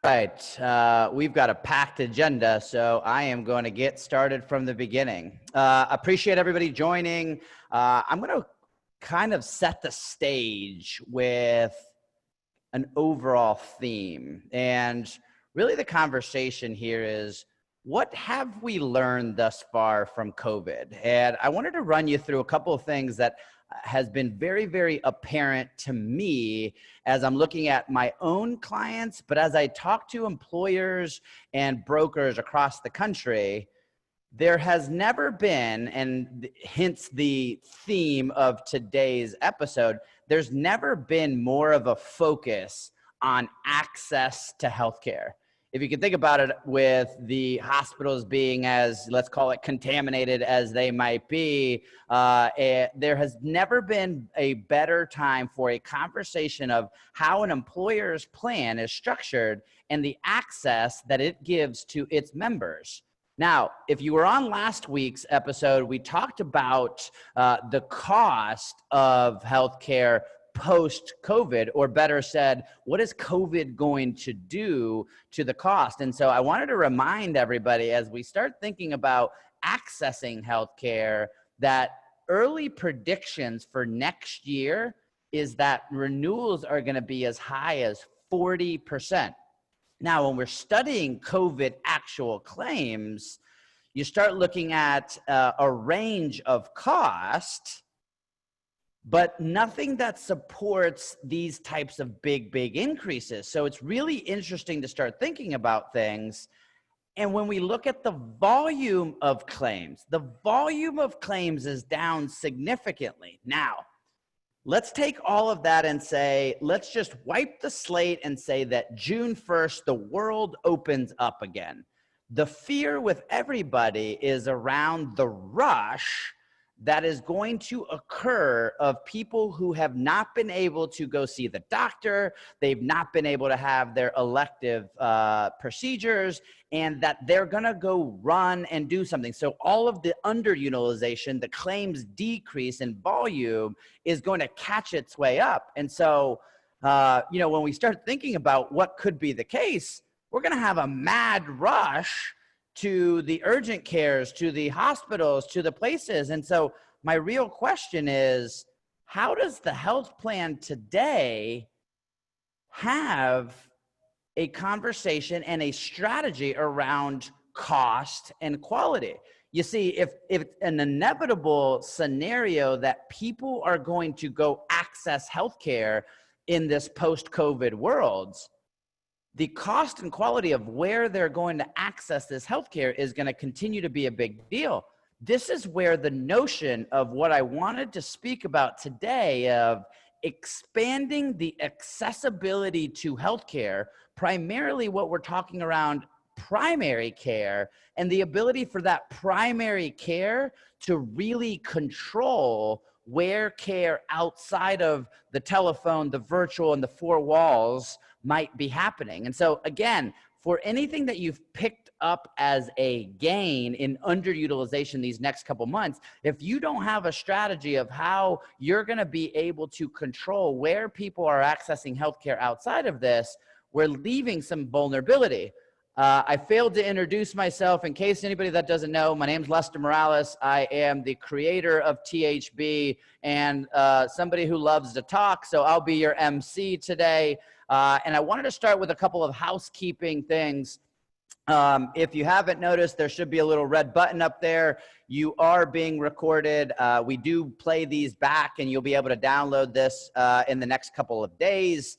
Right. We've got a packed agenda, so I am going to get started from the beginning. Appreciate everybody joining. I'm going to kind of set the stage with an overall theme. And really the conversation here is, what have we learned thus far from COVID? And I wanted to run you through a couple of things that has been very, very apparent to me as I'm looking at my own clients, but as I talk to employers and brokers across the country. There has never been, and hence the theme of today's episode, there's never been more of a focus on access to healthcare. If you can think about it, with the hospitals being as, let's call it, contaminated as they might be, there has never been a better time for a conversation of how an employer's plan is structured and the access that it gives to its members. Now, if you were on last week's episode, we talked about the cost of healthcare post-COVID, or better said, what is COVID going to do to the cost? And so I wanted to remind everybody, as we start thinking about accessing healthcare, that early predictions for next year is that renewals are going to be as high as 40%. Now, when we're studying COVID actual claims, you start looking at a range of cost, but nothing that supports these types of big increases. So it's really interesting to start thinking about things. And when we look at the volume of claims is down significantly. Now, let's take all of that and say, let's just wipe the slate and say that June 1st, the world opens up again. The fear with everybody is around the rush that is going to occur of people who have not been able to go see the doctor, they've not been able to have their elective procedures, and that they're gonna go run and do something. So all of the underutilization, the claims decrease in volume is going to catch its way up. And so, when we start thinking about what could be the case, we're gonna have a mad rush to the urgent cares, to the hospitals, to the places. And so my real question is, how does the health plan today have a conversation and a strategy around cost and quality? You see, if an inevitable scenario that people are going to go access healthcare in this post-COVID world, the cost and quality of where they're going to access this healthcare is going to continue to be a big deal. This is where the notion of what I wanted to speak about today of expanding the accessibility to healthcare, primarily what we're talking around primary care, and the ability for that primary care to really control where care outside of the telephone, the virtual, and the four walls might be happening. And so again, for anything that you've picked up as a gain in underutilization these next couple months, if you don't have a strategy of how you're going to be able to control where people are accessing healthcare outside of this, we're leaving some vulnerability. I failed to introduce myself. In case anybody that doesn't know, my name's Lester Morales. I am the creator of THB and somebody who loves to talk, so I'll be your MC today. And I wanted to start with a couple of housekeeping things. If you haven't noticed, there should be a little red button up there. You are being recorded. We do play these back, and you'll be able to download this in the next couple of days.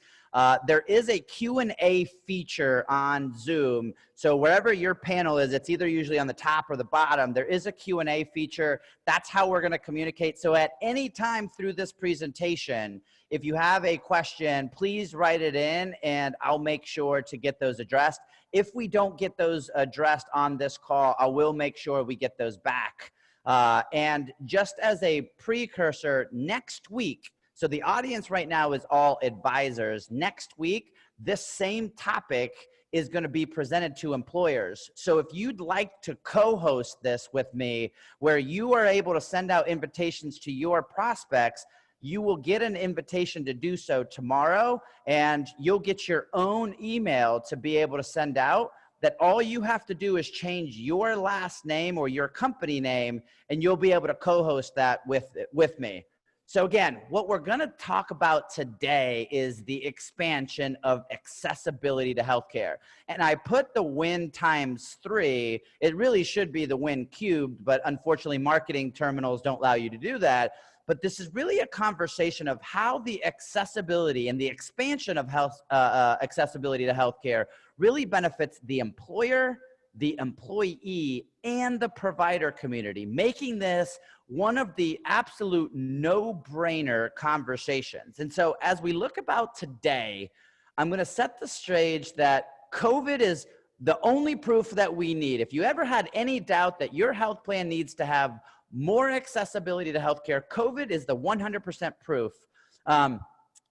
There is a Q&A feature on Zoom. So wherever your panel is, it's either usually on the top or the bottom. There is a Q&A feature. That's how we're going to communicate. So at any time through this presentation, if you have a question, please write it in, and I'll make sure to get those addressed. If we don't get those addressed on this call, I will make sure we get those back. And just as a precursor, next week, so the audience right now is all advisors. Next week, this same topic is going to be presented to employers. So if you'd like to co-host this with me, where you are able to send out invitations to your prospects, you will get an invitation to do so tomorrow, and you'll get your own email to be able to send out. That all you have to do is change your last name or your company name, and you'll be able to co-host that with me. So again, what we're going to talk about today is the expansion of accessibility to healthcare. And I put the win times 3. It really should be the win cubed, but unfortunately marketing terminals don't allow you to do that. But this is really a conversation of how the accessibility and the expansion of accessibility to healthcare really benefits the employer, the employee, and the provider community, making this one of the absolute no-brainer conversations. And so as we look about today, I'm going to set the stage that COVID is the only proof that we need. If you ever had any doubt that your health plan needs to have more accessibility to healthcare, COVID is the 100% proof.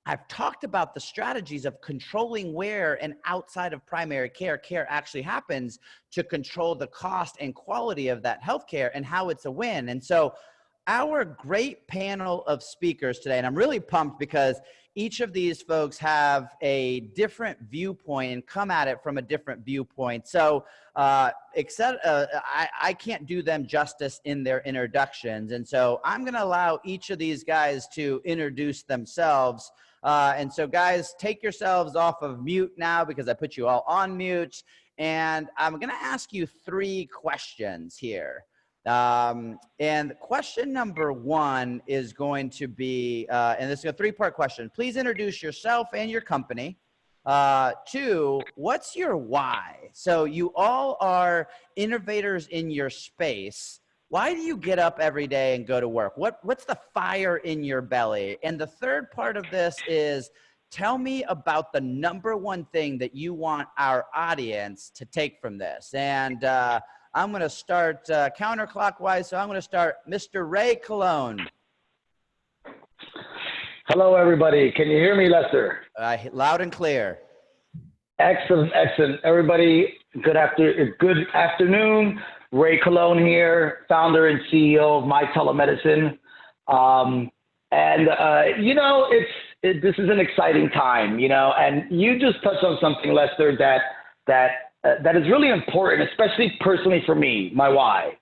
I've talked about the strategies of controlling where and outside of primary care actually happens to control the cost and quality of that healthcare and how it's a win. And so our great panel of speakers today, and I'm really pumped because each of these folks have a different viewpoint and come at it from a different viewpoint. So I can't do them justice in their introductions. And so I'm going to allow each of these guys to introduce themselves. And so guys, take yourselves off of mute now because I put you all on mute. And I'm going to ask you 3 questions here. And question number 1 is going to be, and this is a 3-part question. Please introduce yourself and your company. 2, what's your why? So you all are innovators in your space. Why do you get up every day and go to work? What's the fire in your belly? And the 3rd part of this is, tell me about the number 1 thing that you want our audience to take from this. And I'm going to start counterclockwise. So I'm going to start Mr. Ray Colon. Hello, everybody. Can you hear me, Lester? Loud and clear. Excellent, excellent. Everybody, good afternoon. Ray Colon here, founder and CEO of My Telemedicine. You know, this is an exciting time, you know, and you just touched on something, Lester, that is really important, especially personally for me, my why.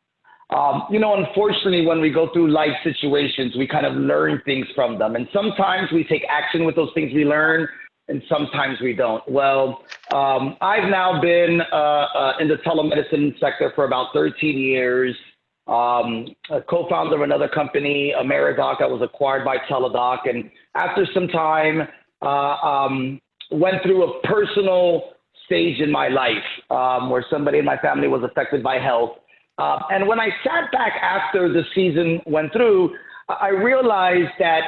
You know, unfortunately, when we go through life situations, we kind of learn things from them. And sometimes we take action with those things we learn, and sometimes we don't. Well, I've now been in the telemedicine sector for about 13 years, a co-founder of another company, Ameridoc. I was acquired by Teladoc. And after some time, went through a personal stage in my life where somebody in my family was affected by health. And when I sat back after the season went through, I realized that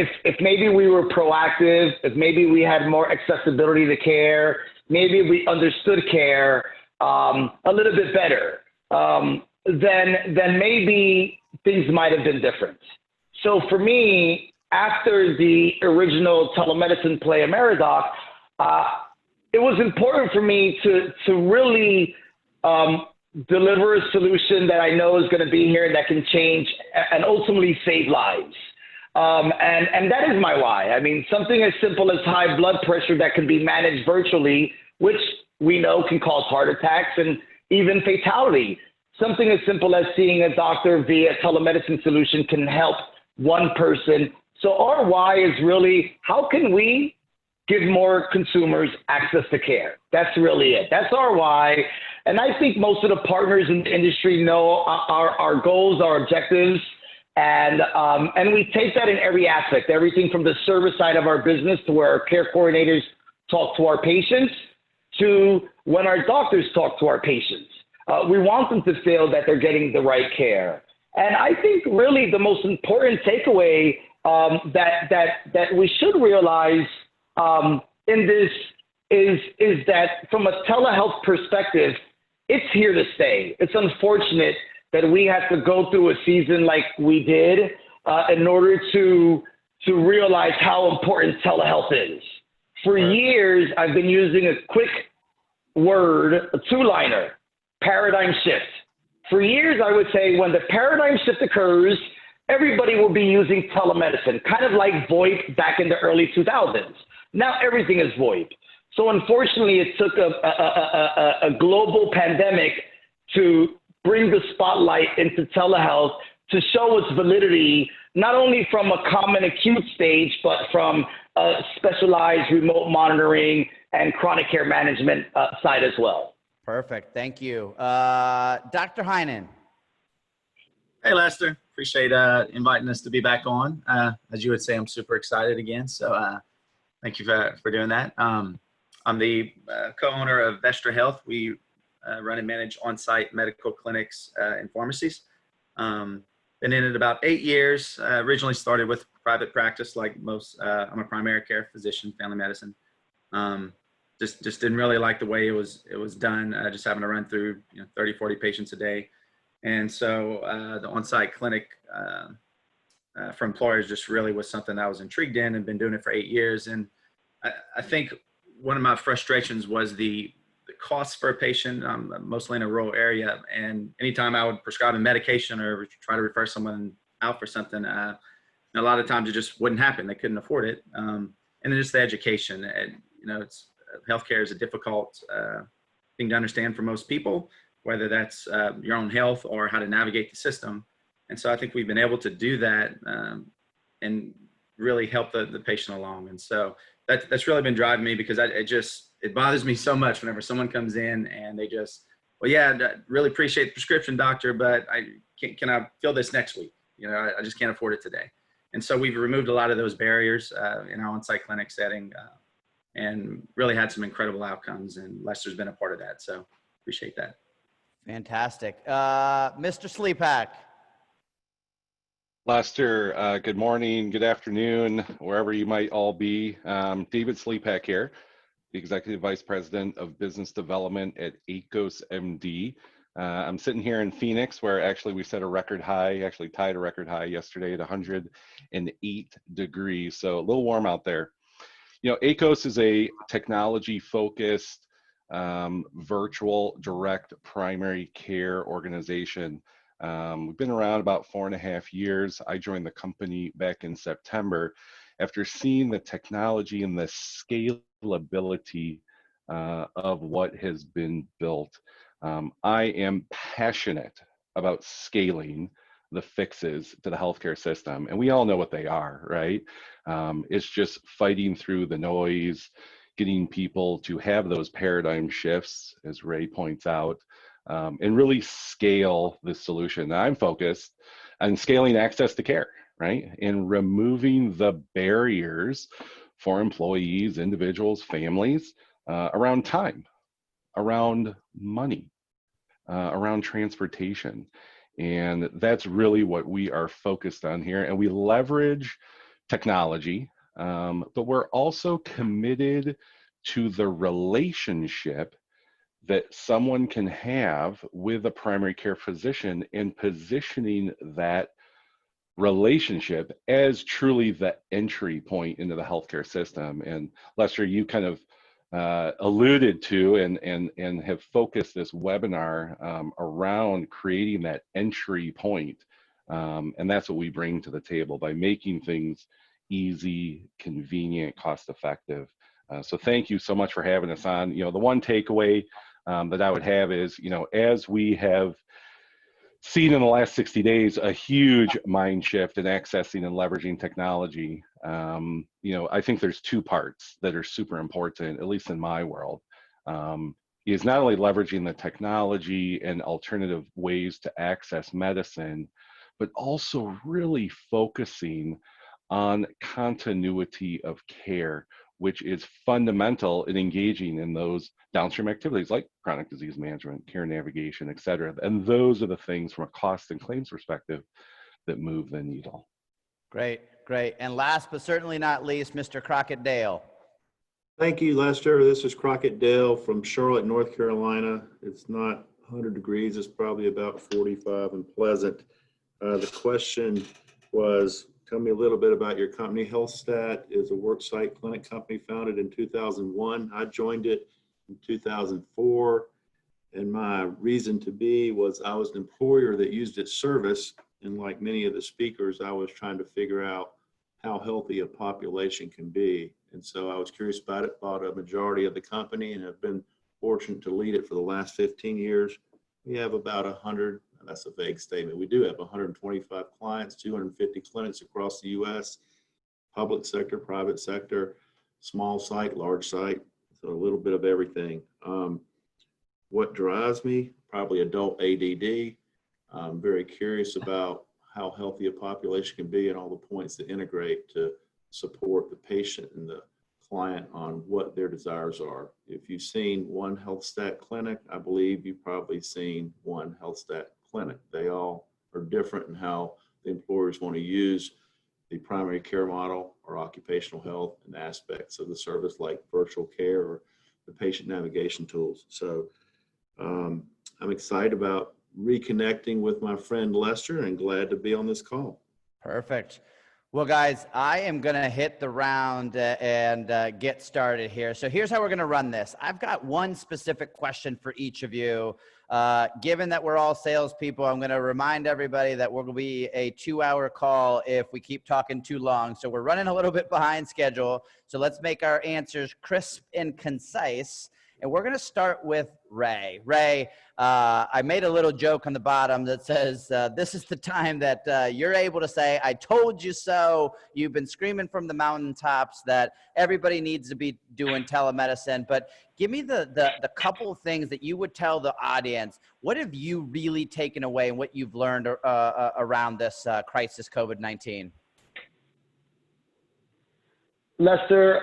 if maybe we were proactive, if maybe we had more accessibility to care, maybe we understood care a little bit better, then maybe things might have been different. So for me, after the original telemedicine play Ameridoc, it was important for me to really deliver a solution that I know is going to be here and that can change and ultimately save lives. And that is my why. I mean, something as simple as high blood pressure that can be managed virtually, which we know can cause heart attacks and even fatality. Something as simple as seeing a doctor via telemedicine solution can help one person. So our why is really, how can we give more consumers access to care? That's really it. That's our why. And I think most of the partners in the industry know our goals, our objectives, and we take that in every aspect, everything from the service side of our business to where our care coordinators talk to our patients to when our doctors talk to our patients. We want them to feel that they're getting the right care. And I think really the most important takeaway that we should realize in this is that from a telehealth perspective, it's here to stay. It's unfortunate that we have to go through a season like we did in order to realize how important telehealth is. For years, I've been using a quick word, a 2-liner, paradigm shift. For years, I would say when the paradigm shift occurs, everybody will be using telemedicine, kind of like VoIP back in the early 2000s. Now everything is VoIP. So unfortunately, it took a global pandemic to bring the spotlight into telehealth to show its validity, not only from a common acute stage, but from a specialized remote monitoring and chronic care management side as well. Perfect. Thank you. Dr. Heinen. Hey, Lester. Appreciate inviting us to be back on. As you would say, I'm super excited again. So thank you for doing that. I'm the co-owner of Vestra Health. We run and manage on-site medical clinics and pharmacies. Been in it about 8 years. Originally started with private practice, like most. I'm a primary care physician, family medicine. Just didn't really like the way it was done. Just having to run through 30, 40 patients a day. And so the on-site clinic for employers just really was something that I was intrigued in, and been doing it for 8 years. And I think one of my frustrations was the costs for a patient. I'm mostly in a rural area, and anytime I would prescribe a medication or try to refer someone out for something, a lot of times it just wouldn't happen. They couldn't afford it. And then just the education. And, it's healthcare is a difficult thing to understand for most people, whether that's your own health or how to navigate the system. And so I think we've been able to do that and really help the patient along. And so that's really been driving me, because it bothers me so much whenever someone comes in and they just, well, yeah, I really appreciate the prescription, doctor, but can I fill this next week? I just can't afford it today. And so we've removed a lot of those barriers in our on-site clinic setting and really had some incredible outcomes. And Lester's been a part of that. So appreciate that. Fantastic. Mr. Sleepak. Lester, good morning, good afternoon, wherever you might all be. David Sleepak here, the Executive Vice President of Business Development at ACOS MD. I'm sitting here in Phoenix, where actually we set a record high, actually tied a record high yesterday at 108 degrees, so a little warm out there. ACOS is a technology-focused virtual direct primary care organization. We've been around about 4.5 years. I joined the company back in September after seeing the technology and the scalability of what has been built. I am passionate about scaling the fixes to the healthcare system, and we all know what they are, right? It's just fighting through the noise, getting people to have those paradigm shifts, as Ray points out, and really scale the solution. Now, I'm focused on scaling access to care, right? And removing the barriers for employees, individuals, families around time, around money, around transportation. And that's really what we are focused on here. And we leverage technology, but we're also committed to the relationship that someone can have with a primary care physician, and positioning that relationship as truly the entry point into the healthcare system. And Lester, you kind of alluded to and have focused this webinar around creating that entry point. And that's what we bring to the table by making things easy, convenient, cost-effective. So thank you so much for having us on. The one takeaway that I would have is, as we have seen in the last 60 days, a huge mind shift in accessing and leveraging technology. I think there's two parts that are super important, at least in my world, is not only leveraging the technology and alternative ways to access medicine, but also really focusing on continuity of care, which is fundamental in engaging in those downstream activities like chronic disease management, care navigation, et cetera. And those are the things from a cost and claims perspective that move the needle. Great, great. And last but certainly not least, Mr. Crockett Dale. Thank you, Lester. This is Crockett Dale from Charlotte, North Carolina. It's not 100 degrees. It's probably about 45 and pleasant. The question was, tell me a little bit about your company. HealthStat is a worksite clinic company founded in 2001. I joined it in 2004. And my reason to be was I was an employer that used its service and like many of the speakers, I was trying to figure out how healthy a population can be. And so I was curious about it, bought a majority of the company, and have been fortunate to lead it for the last 15 years. We have about 100, that's a vague statement. We do have 125 clients, 250 clinics across the US, public sector, private sector, small site, large site, so a little bit of everything. What drives me? Probably adult ADD. I'm very curious about how healthy a population can be and all the points that integrate to support the patient and the client on what their desires are. If you've seen one HealthStat clinic, I believe you've probably seen one HealthStat clinic. They all are different in how the employers want to use the primary care model or occupational health and aspects of the service like virtual care or the patient navigation tools. So I'm excited about reconnecting with my friend Lester and glad to be on this call. Perfect. Well, guys, I am going to hit the round and get started here. So here's how we're going to run this. I've got one specific question for each of you. Given that we're all salespeople, I'm going to remind everybody that we're going to be a 2-hour call if we keep talking too long. So we're running a little bit behind schedule. So let's make our answers crisp and concise. And we're going to start with Ray. Ray, I made a little joke on the bottom that says, this is the time that you're able to say, I told you so. You've been screaming from the mountaintops that everybody needs to be doing telemedicine. But give me the couple of things that you would tell the audience. What have you really taken away and what you've learned around this crisis, COVID-19? Lester,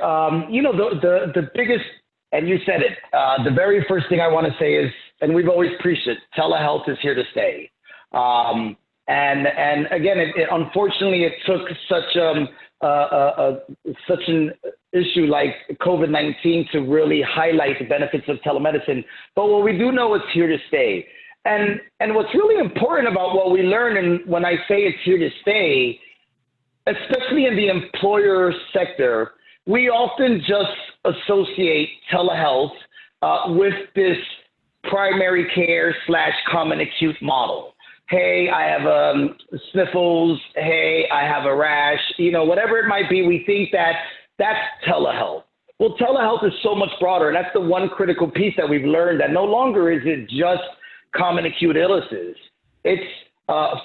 you know, the biggest, and you said it, the very first thing I want to say is, and we've always preached it, telehealth is here to stay. And again, unfortunately, it took such an issue like COVID-19 to really highlight the benefits of telemedicine. But what we do know is here to stay. And what's really important about what we learn, and when I say it's here to stay, especially in the employer sector, we often just associate telehealth with this primary care / common acute model. Hey, I have sniffles. Hey, I have a rash. You know, whatever it might be, we think that that's telehealth. Well, telehealth is so much broader, and that's the one critical piece that we've learned, that no longer is it just common acute illnesses. It's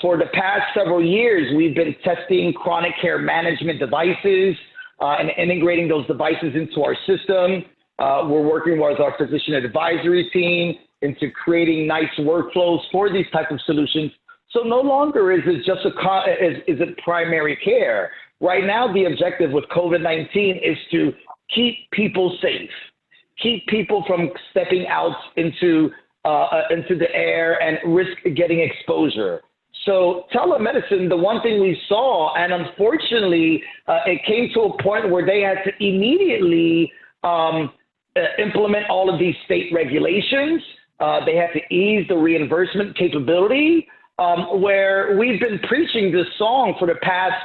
for the past several years, we've been testing chronic care management devices and integrating those devices into our system. We're working with our physician advisory team into creating nice workflows for these type of solutions. So no longer is it just is it primary care. Right now, the objective with COVID-19 is to keep people safe, keep people from stepping out into the air and risk getting exposure. So telemedicine, the one thing we saw, and unfortunately, it came to a point where they had to immediately implement all of these state regulations. They had to ease the reimbursement capability, where we've been preaching this song for the past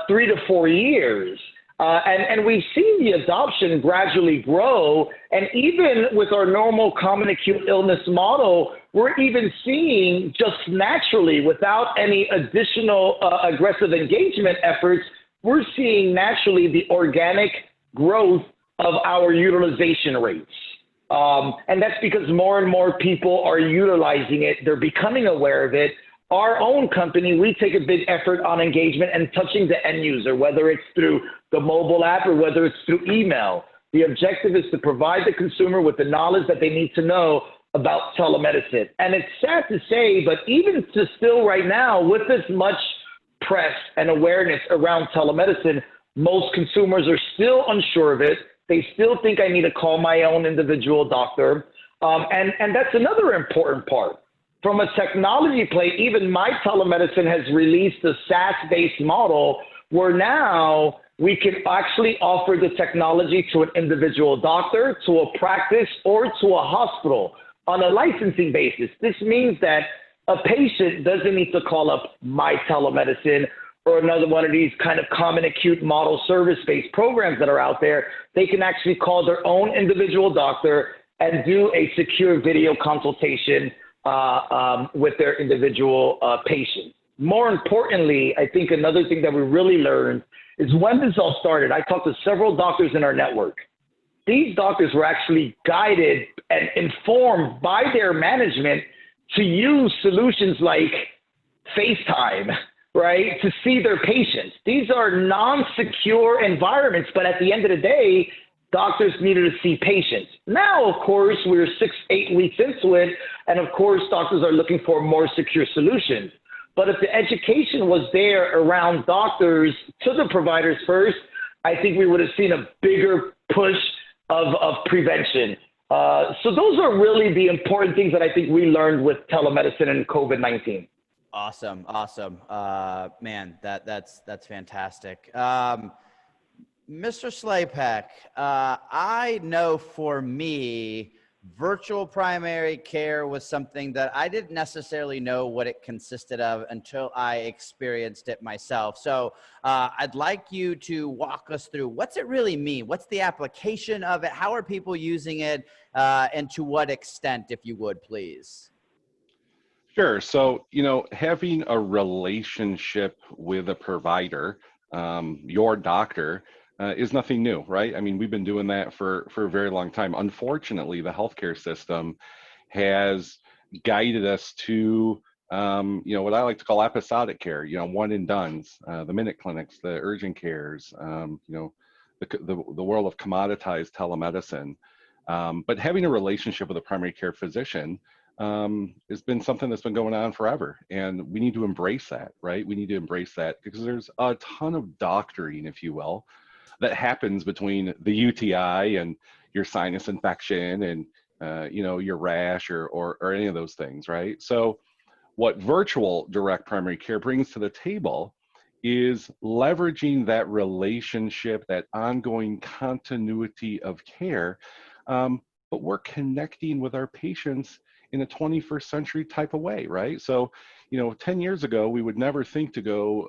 3 to 4 years. And we've seen the adoption gradually grow. And even with our normal common acute illness model, we're even seeing just naturally, without any additional aggressive engagement efforts, we're seeing naturally the organic growth of our utilization rates. And that's because more and more people are utilizing it. They're becoming aware of it. Our own company, we take a big effort on engagement and touching the end user, whether it's through the mobile app or whether it's through email. The objective is to provide the consumer with the knowledge that they need to know about telemedicine. And it's sad to say, but even to still right now, with this much press and awareness around telemedicine, most consumers are still unsure of it. They still think I need to call my own individual doctor. And that's another important part. From a technology play, even my telemedicine has released a SaaS-based model where now we can actually offer the technology to an individual doctor, to a practice, or to a hospital on a licensing basis. This means that a patient doesn't need to call up my telemedicine or another one of these kind of common acute model service-based programs that are out there. They can actually call their own individual doctor and do a secure video consultation with their individual patient. More importantly, I think another thing that we really learned is when this all started, I talked to several doctors in our network. These doctors were actually guided and informed by their management to use solutions like FaceTime, right, to see their patients. These are non-secure environments, but at the end of the day, doctors needed to see patients. Now, of course, we're 6-8 weeks into it, and of course, doctors are looking for more secure solutions. But if the education was there around doctors to the providers first, I think we would have seen a bigger push of prevention. So those are really the important things that I think we learned with telemedicine and COVID-19. Awesome. Man, that's fantastic. Mr. Slaypak, I know for me, virtual primary care was something that I didn't necessarily know what it consisted of until I experienced it myself. So I'd like you to walk us through what's it really mean? What's the application of it? How are people using it? And to what extent, if you would, please? Sure. So, having a relationship with a provider, your doctor, is nothing new, right? I mean, we've been doing that for a very long time. Unfortunately, the healthcare system has guided us to, what I like to call episodic care, one and dones, the minute clinics, the urgent cares, the world of commoditized telemedicine. But having a relationship with a primary care physician has been something that's been going on forever. And we need to embrace that, right? We need to embrace that because there's a ton of doctoring, if you will, that happens between the UTI and your sinus infection and your rash or any of those things, right? So what virtual direct primary care brings to the table is leveraging that relationship, that ongoing continuity of care, but we're connecting with our patients in a 21st century type of way, right? So 10 years ago, we would never think to go,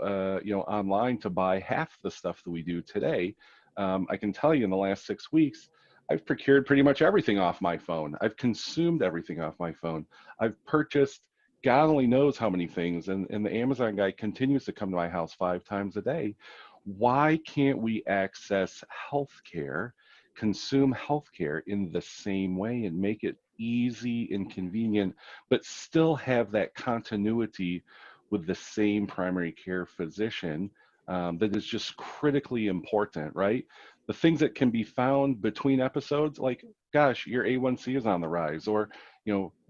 online to buy half the stuff that we do today. I can tell you in the last 6 weeks, I've procured pretty much everything off my phone. I've consumed everything off my phone. I've purchased God only knows how many things. And the Amazon guy continues to come to my house 5 times a day. Why can't we access healthcare, consume healthcare in the same way and make it easy and convenient, but still have that continuity with the same primary care physician that is just critically important, right? The things that can be found between episodes, like, gosh, your A1C is on the rise, or,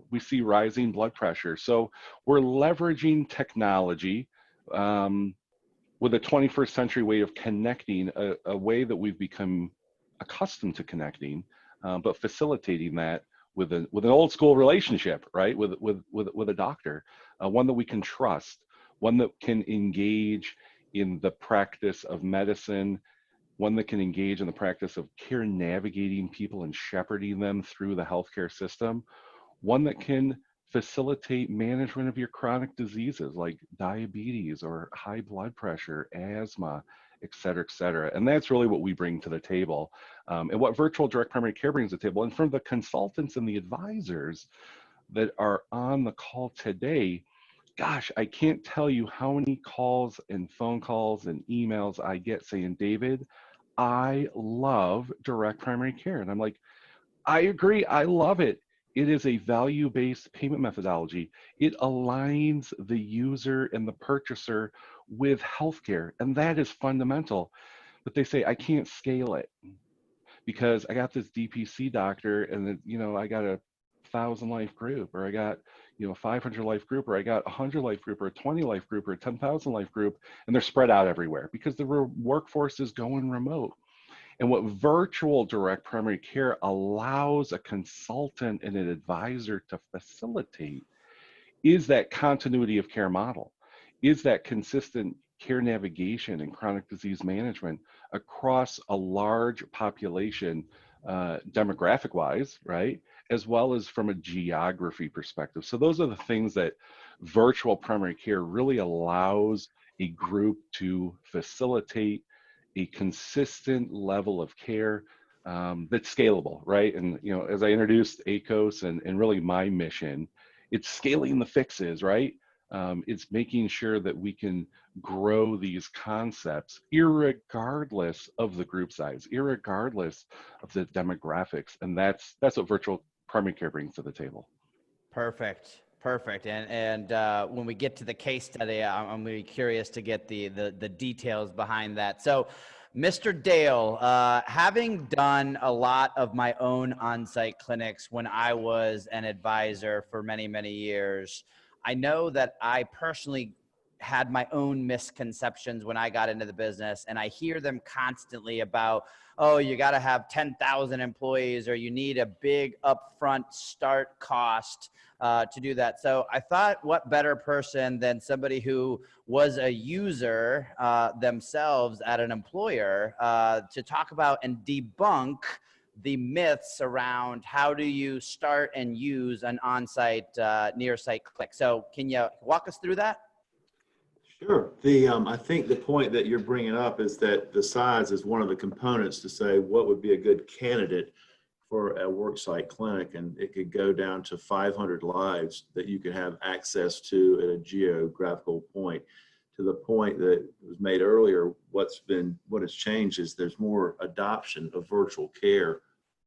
we see rising blood pressure. So we're leveraging technology with a 21st century way of connecting, a way that we've become accustomed to connecting, but facilitating that with an old school relationship, right? With a doctor, one that we can trust, one that can engage in the practice of medicine, one that can engage in the practice of care navigating people and shepherding them through the healthcare system, one that can facilitate management of your chronic diseases like diabetes or high blood pressure, asthma, et cetera, et cetera. And that's really what we bring to the table, and what virtual direct primary care brings to the table. And from the consultants and the advisors that are on the call today, gosh, I can't tell you how many calls and phone calls and emails I get saying, David, I love direct primary care. And I'm like, I agree, I love it. It is a value-based payment methodology. It aligns the user and the purchaser with healthcare, and that is fundamental. But they say, I can't scale it because I got this DPC doctor and then, I got a 1,000 life group, or I got, 500 life group, or I got 100 life group, or a 20 life group, or a 10,000 life group, and they're spread out everywhere because the workforce is going remote. And what virtual direct primary care allows a consultant and an advisor to facilitate is that continuity of care model, is that consistent care navigation and chronic disease management across a large population, demographic wise, right? As well as from a geography perspective. So those are the things that virtual primary care really allows a group to facilitate a consistent level of care that's scalable, right? And as I introduced ACOS and really my mission, it's scaling the fixes, right? It's making sure that we can grow these concepts irregardless of the group size, irregardless of the demographics. And that's what virtual primary care brings to the table. Perfect. Perfect. And when we get to the case study, I'm going to be curious to get the details behind that. So, Mr. Dale, having done a lot of my own on-site clinics when I was an advisor for many, many years, I know that I personally had my own misconceptions when I got into the business, and I hear them constantly about, oh, you got to have 10,000 employees, or you need a big upfront start cost to do that. So I thought, what better person than somebody who was a user themselves at an employer to talk about and debunk the myths around how do you start and use an on-site, near-site clinic. So can you walk us through that? Sure. I think the point that you're bringing up is that the size is one of the components to say what would be a good candidate for a worksite clinic, and it could go down to 500 lives that you could have access to at a geographical point. To the point that was made earlier, what has changed is there's more adoption of virtual care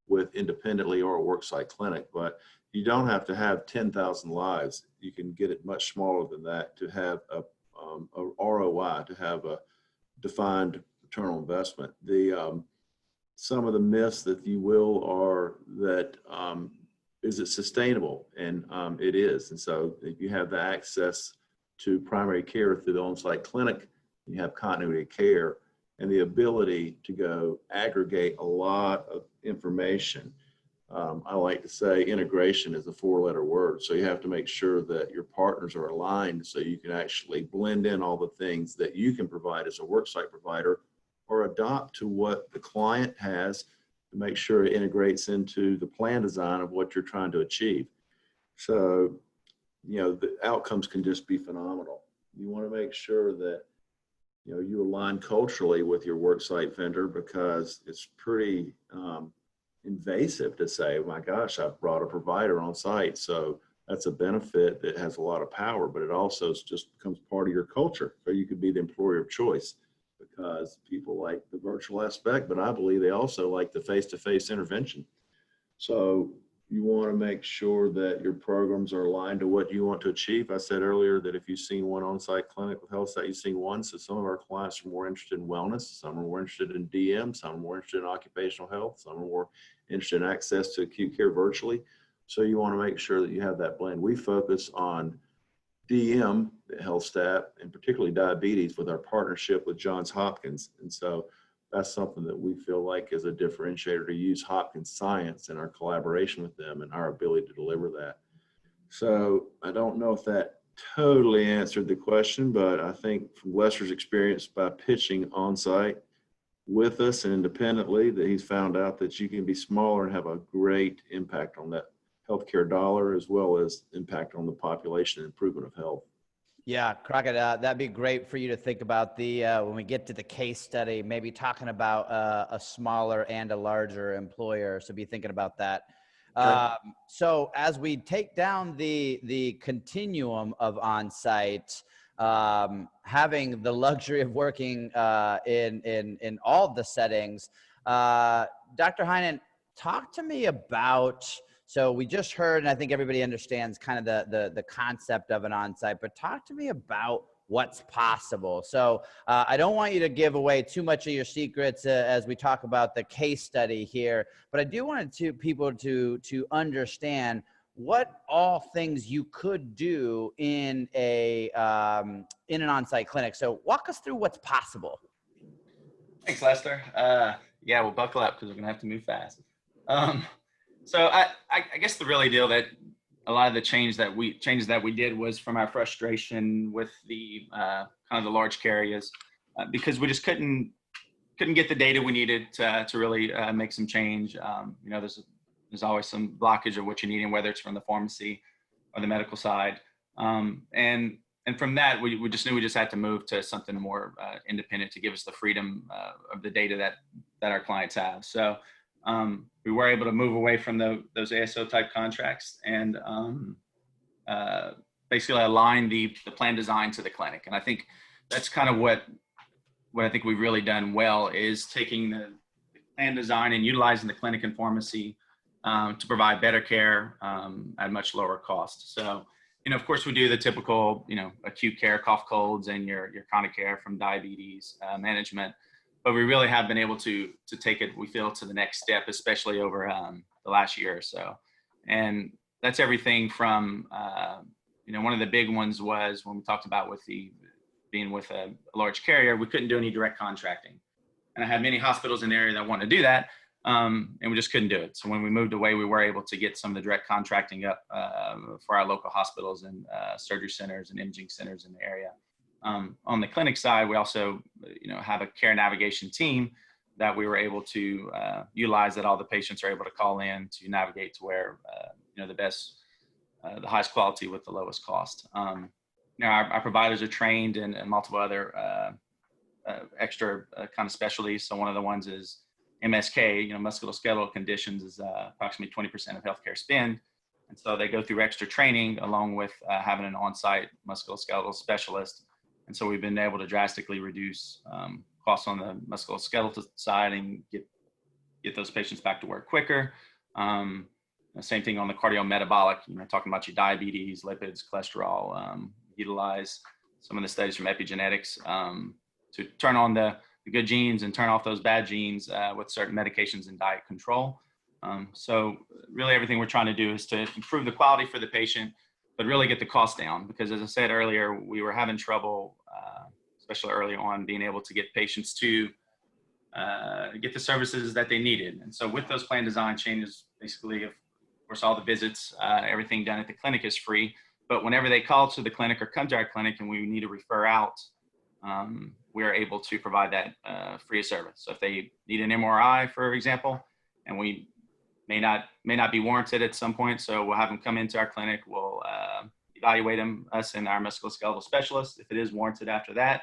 with independently or a worksite clinic, but you don't have to have 10,000 lives. You can get it much smaller than that to have a ROI, to have a defined return on investment. Some of the myths, if you will, are that is it sustainable? And it is. And so if you have the access to primary care through the on-site clinic, you have continuity of care and the ability to go aggregate a lot of information. I like to say integration is a 4-letter word. So you have to make sure that your partners are aligned so you can actually blend in all the things that you can provide as a worksite provider or adopt to what the client has to make sure it integrates into the plan design of what you're trying to achieve. So, the outcomes can just be phenomenal. You want to make sure that, you align culturally with your worksite vendor, because it's pretty invasive to say, my gosh, I've brought a provider on site. So that's a benefit that has a lot of power, but it also just becomes part of your culture. So you could be the employer of choice because people like the virtual aspect, but I believe they also like the face-to-face intervention. So you want to make sure that your programs are aligned to what you want to achieve. I said earlier that if you've seen one on-site clinic with HealthSight, you've seen one. So some of our clients are more interested in wellness. Some are more interested in DM. Some are more interested in occupational health. Some are more interested in access to acute care virtually. So you want to make sure that you have that blend. We focus on DM, health staff, and particularly diabetes with our partnership with Johns Hopkins. And so that's something that we feel like is a differentiator, to use Hopkins science and our collaboration with them and our ability to deliver that. So I don't know if that totally answered the question, but I think from Lester's experience by pitching on site with us and independently, that he's found out that you can be smaller and have a great impact on that healthcare dollar, as well as impact on the population and improvement of health. Yeah, Crockett, that'd be great for you to think about when we get to the case study, maybe talking about a smaller and a larger employer. So be thinking about that. Okay. So as we take down the continuum of on-site, having the luxury of working in all of the settings, Dr. Heinen, talk to me about. So we just heard, and I think everybody understands kind of the concept of an on-site, but talk to me about what's possible. So I don't want you to give away too much of your secrets as we talk about the case study here, but I do want people to understand what all things you could do in an on-site clinic. So walk us through what's possible. Thanks, Lester. Yeah, we'll buckle up because we're gonna have to move fast. So I guess the really deal that a lot of the changes that we did was from our frustration with the kind of the large carriers, because we just couldn't get the data we needed to really make some change. There's always some blockage of what you need, and whether it's from the pharmacy or the medical side. And from that, we just knew we just had to move to something more independent to give us the freedom of the data that our clients have. So we were able to move away from those ASO type contracts and basically align the plan design to the clinic. And I think that's kind of what I think we've really done well, is taking the plan design and utilizing the clinic and pharmacy to provide better care at much lower cost. So, of course, we do the typical, acute care, cough, colds, and your chronic care from diabetes management. But we really have been able to take it, we feel, to the next step, especially over the last year or so. And that's everything from, one of the big ones was when we talked about being with a large carrier, we couldn't do any direct contracting. And I had many hospitals in the area that wanted to do that, and we just couldn't do it. So when we moved away, we were able to get some of the direct contracting up for our local hospitals and surgery centers and imaging centers in the area. On the clinic side, we also, have a care navigation team that we were able to utilize, that all the patients are able to call in to navigate to where, the best, the highest quality with the lowest cost. Our providers are trained in multiple other extra kind of specialties. So one of the ones is MSK, musculoskeletal conditions, is approximately 20% of healthcare spend. And so they go through extra training along with having an on-site musculoskeletal specialist. And so we've been able to drastically reduce costs on the musculoskeletal side and get those patients back to work quicker. Same thing on the cardiometabolic, talking about your diabetes, lipids, cholesterol, utilize some of the studies from epigenetics to turn on the good genes and turn off those bad genes with certain medications and diet control. So really everything we're trying to do is to improve the quality for the patient, but really get the cost down, because as I said earlier, we were having trouble, especially early on, being able to get patients to get the services that they needed. And so with those plan design changes, basically, of course, all the visits, everything done at the clinic is free. But whenever they call to the clinic or come to our clinic and we need to refer out, we are able to provide that free of service. So if they need an MRI, for example, and we may not be warranted at some point, so we'll have them come into our clinic. We'll evaluate them, us and our musculoskeletal specialist. If it is warranted after that,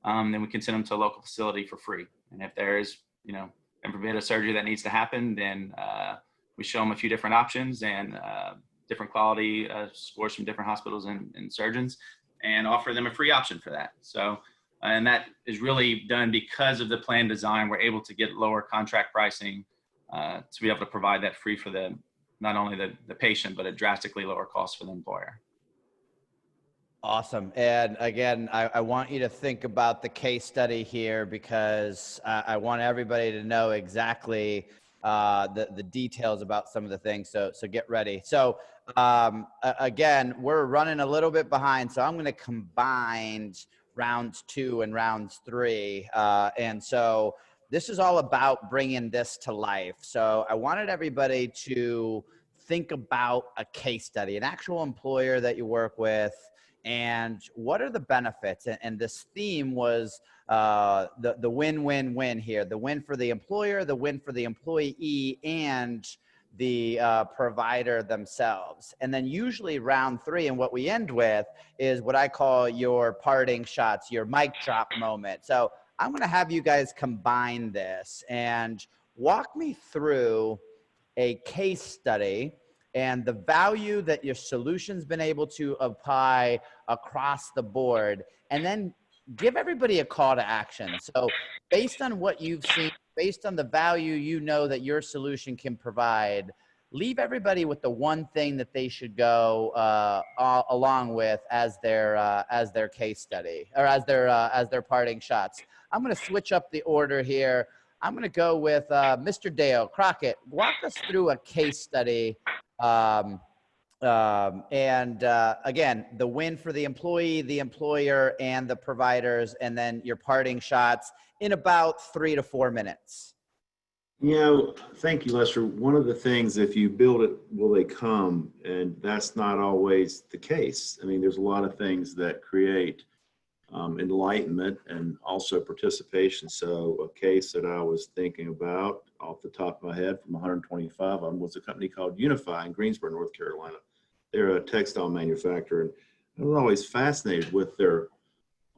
then we can send them to a local facility for free. And if there is, and forbid, a surgery that needs to happen, then we show them a few different options and different quality scores from different hospitals and surgeons, and offer them a free option for that. So, and that is really done because of the plan design. We're able to get lower contract pricing to be able to provide that free for not only the patient, but a drastically lower cost for the employer. Awesome. And again, I want you to think about the case study here, because I want everybody to know exactly the details about some of the things. So get ready. So again, we're running a little bit behind, so I'm going to combine rounds 2 and rounds 3. And so this is all about bringing this to life. So I wanted everybody to think about a case study, an actual employer that you work with, and what are the benefits. And this theme was the win-win-win here, the win for the employer, the win for the employee, and the provider themselves. And then usually round 3, and what we end with, is what I call your parting shots, your mic drop moment. So I'm going to have you guys combine this and walk me through a case study and the value that your solution's been able to apply across the board, and then give everybody a call to action. So based on what you've seen, based on the value you know that your solution can provide, leave everybody with the one thing that they should go along with as their case study, or as their parting shots. I'm going to switch up the order here. I'm going to go with Mr. Dale Crockett. Walk us through a case study. And again, the win for the employee, the employer, and the providers, and then your parting shots in about 3 to 4 minutes. Thank you, Lester. One of the things, if you build it, will they come? And that's not always the case. I mean, there's a lot of things that create enlightenment and also participation. So a case that I was thinking about off the top of my head from 125 on was a company called Unify in Greensboro, North Carolina. They're a textile manufacturer, and I was always fascinated with their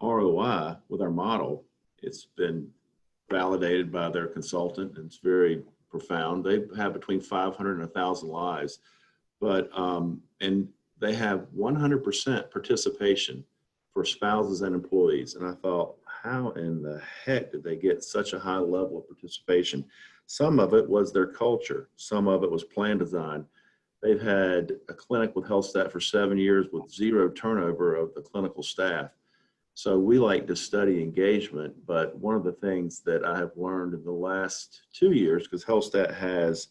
ROI, with our model. It's been validated by their consultant, and it's very profound. They have between 500 and 1,000 lives, but and they have 100% participation for spouses and employees. And I thought, how in the heck did they get such a high level of participation? Some of it was their culture. Some of it was plan design. They've had a clinic with HealthStat for 7 years with zero turnover of the clinical staff. So we like to study engagement, but one of the things that I have learned in the last 2 years, because HealthStat has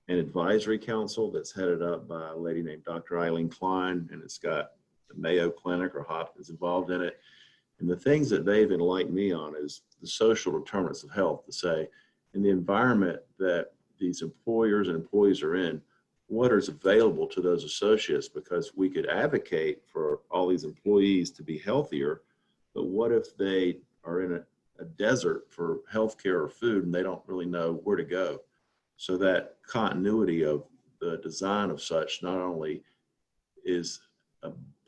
an advisory council that's headed up by a lady named Dr. Eileen Klein, and it's got the Mayo Clinic or Hopkins involved in it. And the things that they've enlightened me on is the social determinants of health, to say, in the environment that these employers and employees are in, what is available to those associates? Because we could advocate for all these employees to be healthier, but what if they are in a desert for healthcare or food and they don't really know where to go? So that continuity of the design of such not only is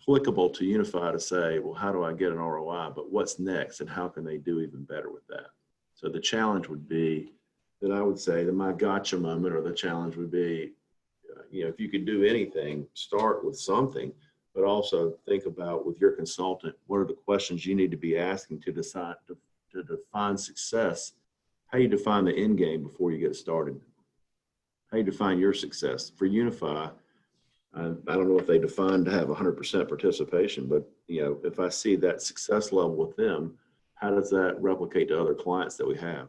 applicable to Unify to say, well, how do I get an ROI, but what's next and how can they do even better with that? So the challenge would be that I would say that my gotcha moment, or the challenge would be, if you could do anything, start with something, but also think about with your consultant, what are the questions you need to be asking to decide to define success? How you define the end game before you get started? How you define your success? For Unify, I don't know if they define to have 100% participation, but if I see that success level with them, how does that replicate to other clients that we have?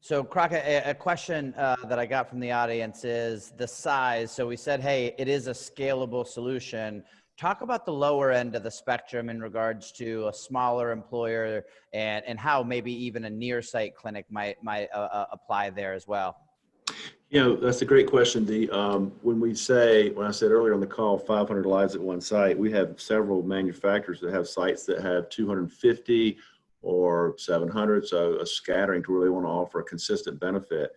So Crockett, a question that I got from the audience is the size. So we said, hey, it is a scalable solution. Talk about the lower end of the spectrum in regards to a smaller employer and how maybe even a near site clinic might apply there as well. That's a great question. When I said earlier on the call, 500 lives at one site, we have several manufacturers that have sites that have 250 or 700, so a scattering to really want to offer a consistent benefit.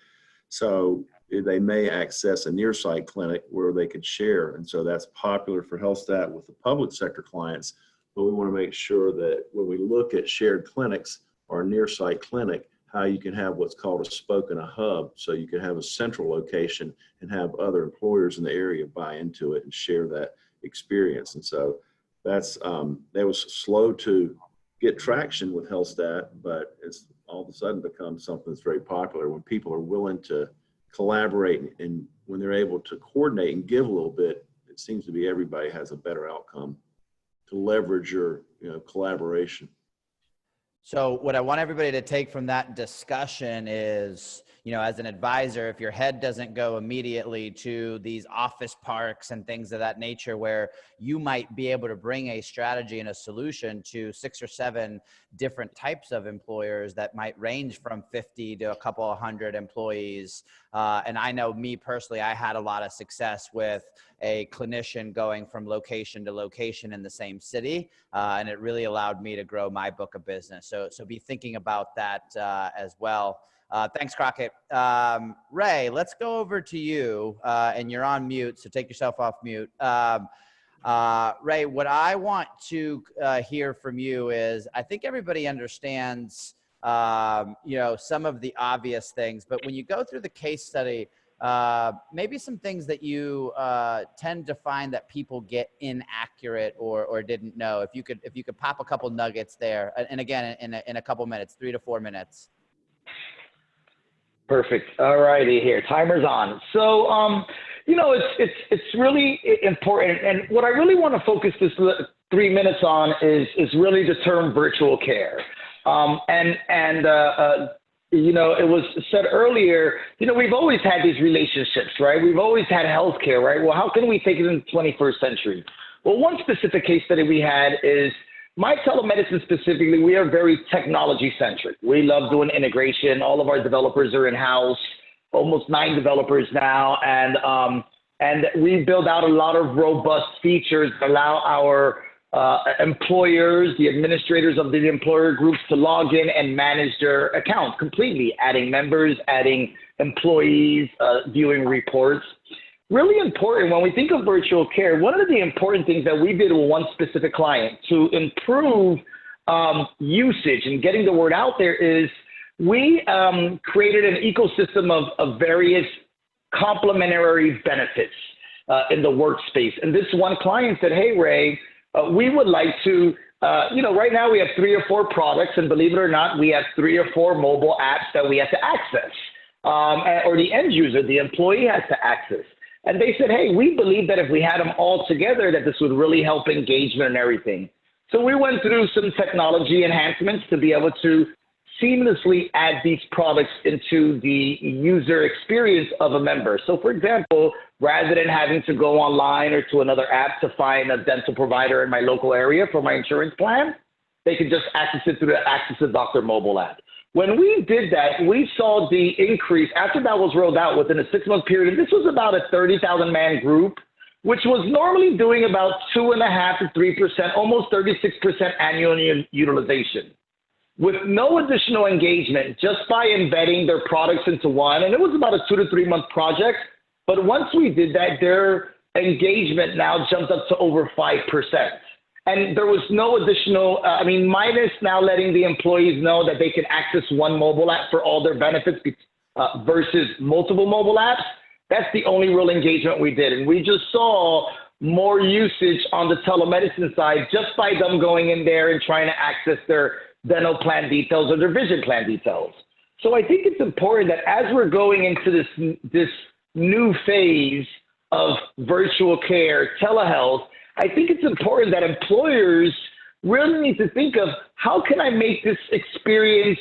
So they may access a near site clinic where they could share. And so that's popular for HealthStat with the public sector clients, but we want to make sure that when we look at shared clinics or a near site clinic, how you can have what's called a spoke and a hub. So you can have a central location and have other employers in the area buy into it and share that experience. And so that was slow to get traction with HealthStat, but it's all of a sudden become something that's very popular when people are willing to collaborate, and when they're able to coordinate and give a little bit, it seems to be everybody has a better outcome to leverage your collaboration. So what I want everybody to take from that discussion is, as an advisor, if your head doesn't go immediately to these office parks and things of that nature, where you might be able to bring a strategy and a solution to 6 or 7 different types of employers that might range from 50 to a couple of hundred employees. And I know me personally, I had a lot of success with a clinician going from location to location in the same city. And it really allowed me to grow my book of business. So be thinking about that as well. Thanks, Crockett. Ray, let's go over to you, and you're on mute, so take yourself off mute. Ray, what I want to hear from you is, I think everybody understands, some of the obvious things, but when you go through the case study, maybe some things that you tend to find that people get inaccurate or didn't know. If you could pop a couple nuggets there, and again, in a couple minutes, 3 to 4 minutes. Perfect. All righty, here. Timer's on. So, it's really important. And what I really want to focus this 3 minutes on is really the term virtual care. It was said earlier, we've always had these relationships, right? We've always had healthcare, right? Well, how can we take it in the 21st century? Well, one specific case study we had is My Telemedicine specifically, we are very technology centric. We love doing integration. All of our developers are in-house, almost 9 developers now. And we build out a lot of robust features that allow our employers, the administrators of the employer groups to log in and manage their accounts completely, adding members, adding employees, viewing reports. Really important when we think of virtual care, one of the important things that we did with one specific client to improve usage and getting the word out there is we created an ecosystem of various complementary benefits. in the workspace. And this one client said, hey, Ray, we would like to, right now we have 3 or 4 products, and believe it or not, we have 3 or 4 mobile apps that we have to access, or the end user, the employee has to access. And they said, hey, we believe that if we had them all together, that this would really help engagement and everything. So we went through some technology enhancements to be able to seamlessly add these products into the user experience of a member. So for example, rather than having to go online or to another app to find a dental provider in my local area for my insurance plan, they could just access it through the Access a Doctor mobile app. When we did that, we saw the increase after that was rolled out within a 6-month period. And this was about a 30,000 man group, which was normally doing about 2.5% to 3%, almost 36% annual utilization. With no additional engagement, just by embedding their products into one, and it was about a 2 to 3 month project, but once we did that, their engagement now jumped up to over 5%. And there was no additional, minus now letting the employees know that they can access one mobile app for all their benefits versus multiple mobile apps. That's the only real engagement we did. And we just saw more usage on the telemedicine side just by them going in there and trying to access their dental plan details or their vision plan details. So I think it's important that as we're going into this new phase of virtual care, telehealth, I think it's important that employers really need to think of how can I make this experience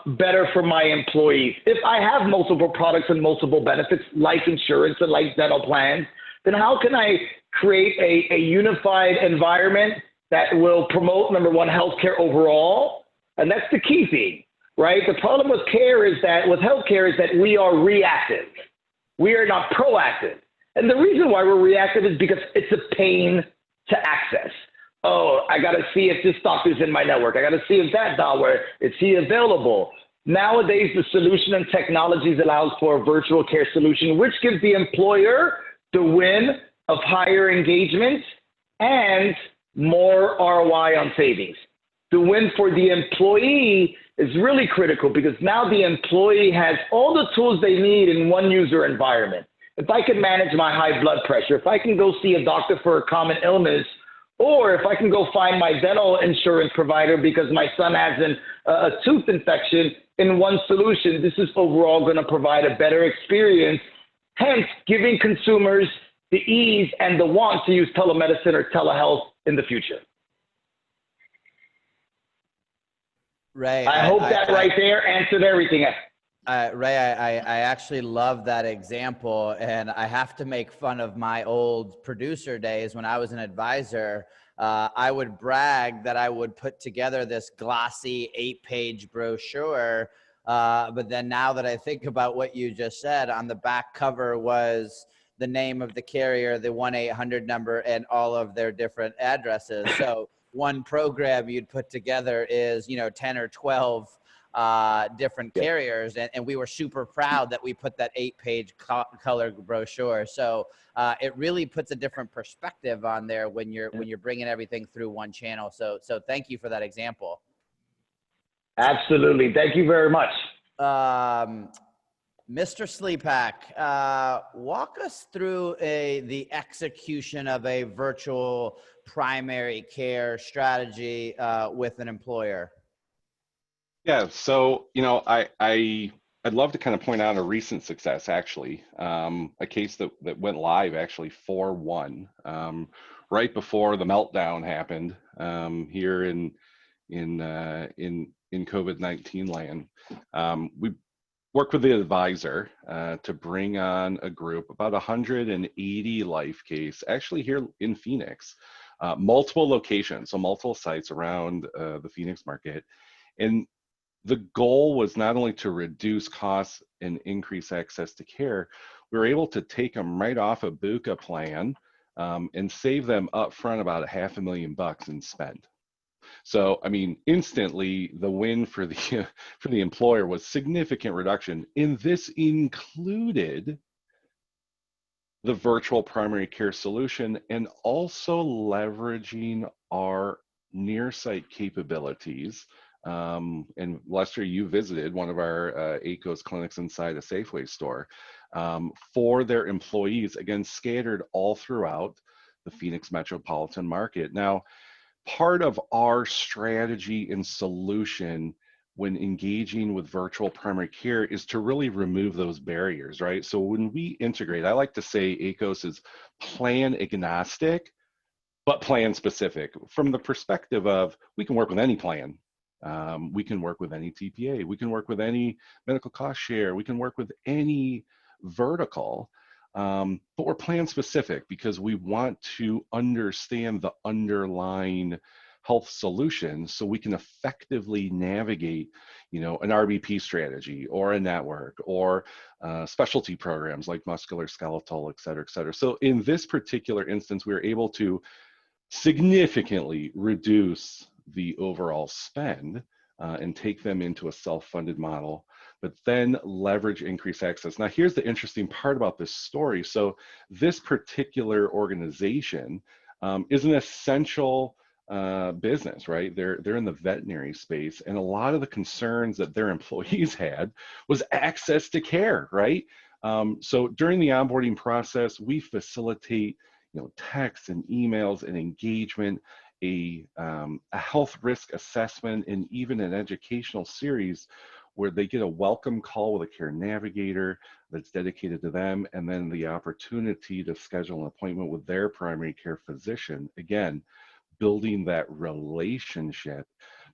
better for my employees. If I have multiple products and multiple benefits like insurance and like dental plans, then how can I create a unified environment that will promote, number one, healthcare overall? And that's the key thing, right? The problem with healthcare is that we are reactive. We are not proactive. And the reason why we're reactive is because it's a pain to access. Oh, I got to see if this doctor's in my network. I got to see if that doctor, is he available? Nowadays, the solution and technologies allows for a virtual care solution, which gives the employer the win of higher engagement and more ROI on savings. The win for the employee is really critical because now the employee has all the tools they need in one user environment. If I can manage my high blood pressure, if I can go see a doctor for a common illness, or if I can go find my dental insurance provider because my son has a tooth infection in one solution, this is overall going to provide a better experience, hence giving consumers the ease and the want to use telemedicine or telehealth in the future. Ray, I hope that right there answered everything. Ray, I actually love that example, and I have to make fun of my old producer days when I was an advisor. I would brag that I would put together this glossy 8-page brochure, but then now that I think about what you just said, on the back cover was the name of the carrier, the 1-800 number, and all of their different addresses. So one program you'd put together is, 10 or 12 different carriers, and we were super proud that we put that 8-page color brochure. So it really puts a different perspective on there when you're bringing everything through one channel. So thank you for that example. Absolutely, thank you very much. Mr. Sleepak, walk us through the execution of a virtual primary care strategy with an employer. Yeah, so I'd love to kind of point out a recent success, actually, a case that went live actually 4/1, right before the meltdown happened here in COVID-19 land. We worked with the advisor to bring on a group, about 180 life case, actually here in Phoenix, multiple locations, so multiple sites around the Phoenix market, and the goal was not only to reduce costs and increase access to care, we were able to take them right off a BUCA plan and save them up front about $500,000 in spend. So, instantly the win for the employer was significant reduction. And this included the virtual primary care solution and also leveraging our near site capabilities And Lester, you visited one of our ACOS clinics inside a Safeway store for their employees, again, scattered all throughout the Phoenix metropolitan market. Now, part of our strategy and solution when engaging with virtual primary care is to really remove those barriers, right? So when we integrate, I like to say ACOS is plan agnostic, but plan specific from the perspective of we can work with any plan. We can work with any TPA. We can work with any medical cost share. We can work with any vertical, but we're plan specific because we want to understand the underlying health solutions so we can effectively navigate, an RBP strategy or a network or specialty programs like musculoskeletal, et cetera, et cetera. So in this particular instance, we were able to significantly reduce the overall spend and take them into a self-funded model, but then leverage increased access. Now, here's the interesting part about this story. So this particular organization is an essential business, right? They're in the veterinary space, and a lot of the concerns that their employees had was access to care, right? So during the onboarding process, we facilitate texts and emails and engagement, a health risk assessment, and even an educational series where they get a welcome call with a care navigator that's dedicated to them, and then the opportunity to schedule an appointment with their primary care physician. Again, building that relationship.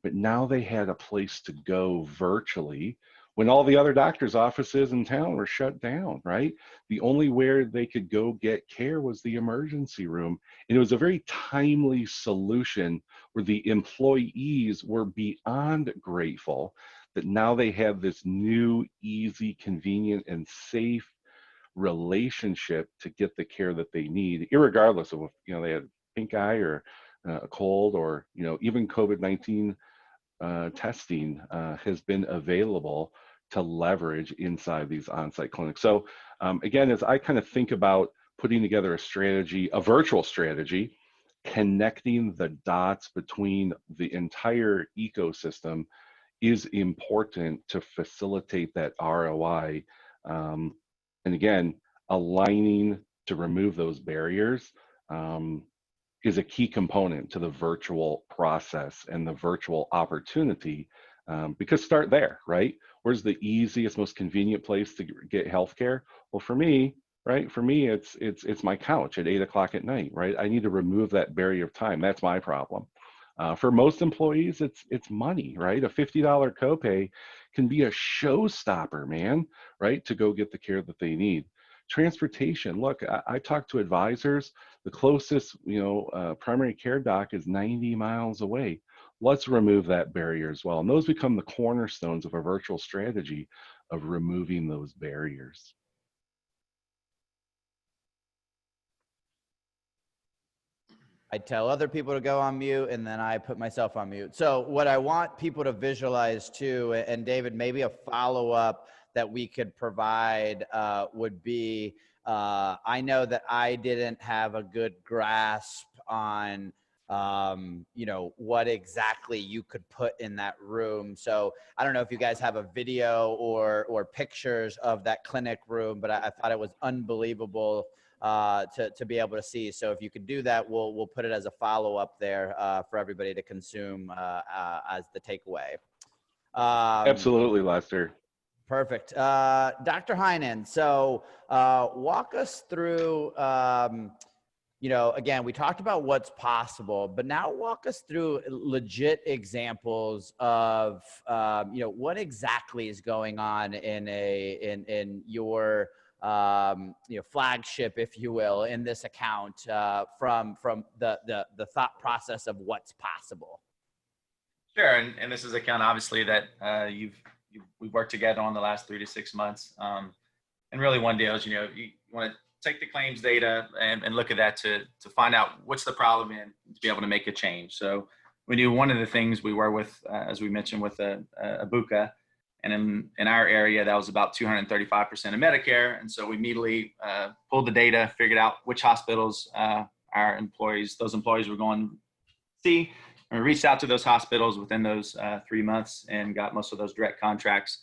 But now they had a place to go virtually when all the other doctors' offices in town were shut down, right? The only where they could go get care was the emergency room. And it was a very timely solution where the employees were beyond grateful that now they have this new, easy, convenient, and safe relationship to get the care that they need, irregardless of if they had pink eye or a cold, or even COVID-19 testing has been available to leverage inside these on-site clinics. So again, as I kind of think about putting together a strategy, a virtual strategy, connecting the dots between the entire ecosystem is important to facilitate that ROI. And again, aligning to remove those barriers is a key component to the virtual process and the virtual opportunity, because start there, right? Where's the easiest, most convenient place to get healthcare? Well, for me, right? For me, it's my couch at 8 o'clock at night, right? I need to remove that barrier of time. That's my problem. For most employees, it's money, right? A $50 copay can be a showstopper, man, right? To go get the care that they need. Transportation, look, I talk to advisors. The closest, primary care doc is 90 miles away. Let's remove that barrier as well. And those become the cornerstones of a virtual strategy of removing those barriers. I tell other people to go on mute, and then I put myself on mute. So what I want people to visualize too, and David, maybe a follow-up that we could provide would be, I know that I didn't have a good grasp on, what exactly you could put in that room. So I don't know if you guys have a video or pictures of that clinic room, but I thought it was unbelievable to be able to see. So if you could do that, we'll put it as a follow-up there for everybody to consume as the takeaway. Absolutely, Lester. Perfect. Dr. Heinen, so walk us through, again, we talked about what's possible, but now walk us through legit examples of, what exactly is going on in your flagship, if you will, in this account from the thought process of what's possible. Sure, and this is an account obviously that we've worked together on the last 3 to 6 months. And really one deal is, you want to take the claims data and look at that to find out what's the problem and to be able to make a change. So we do one of the things we were with, as we mentioned, with Abuka, and in our area, that was about 235% of Medicare. And so we immediately pulled the data, figured out which hospitals those employees were going to see, we reached out to those hospitals within those 3 months and got most of those direct contracts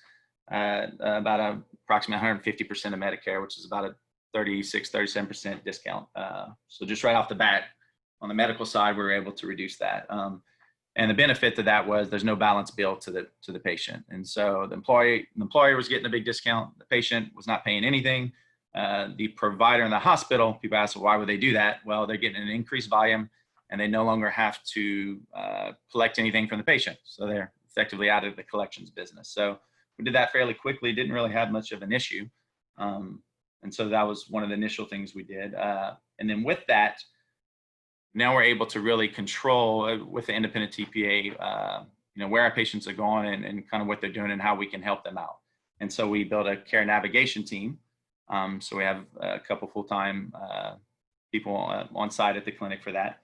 at about approximately 150% of Medicare, which is about a 36-37% discount. So just right off the bat, on the medical side, we were able to reduce that. And the benefit to that was there's no balance bill to the patient. And so the employer was getting a big discount. The patient was not paying anything. The provider in the hospital, people ask, well, why would they do that? Well, they're getting an increased volume and they no longer have to collect anything from the patient. So they're effectively out of the collections business. So we did that fairly quickly, didn't really have much of an issue. And so that was one of the initial things we did. And then with that, now we're able to really control with the independent TPA, where our patients are going and kind of what they're doing and how we can help them out. And so we built a care navigation team. So we have a couple full-time people on site at the clinic for that.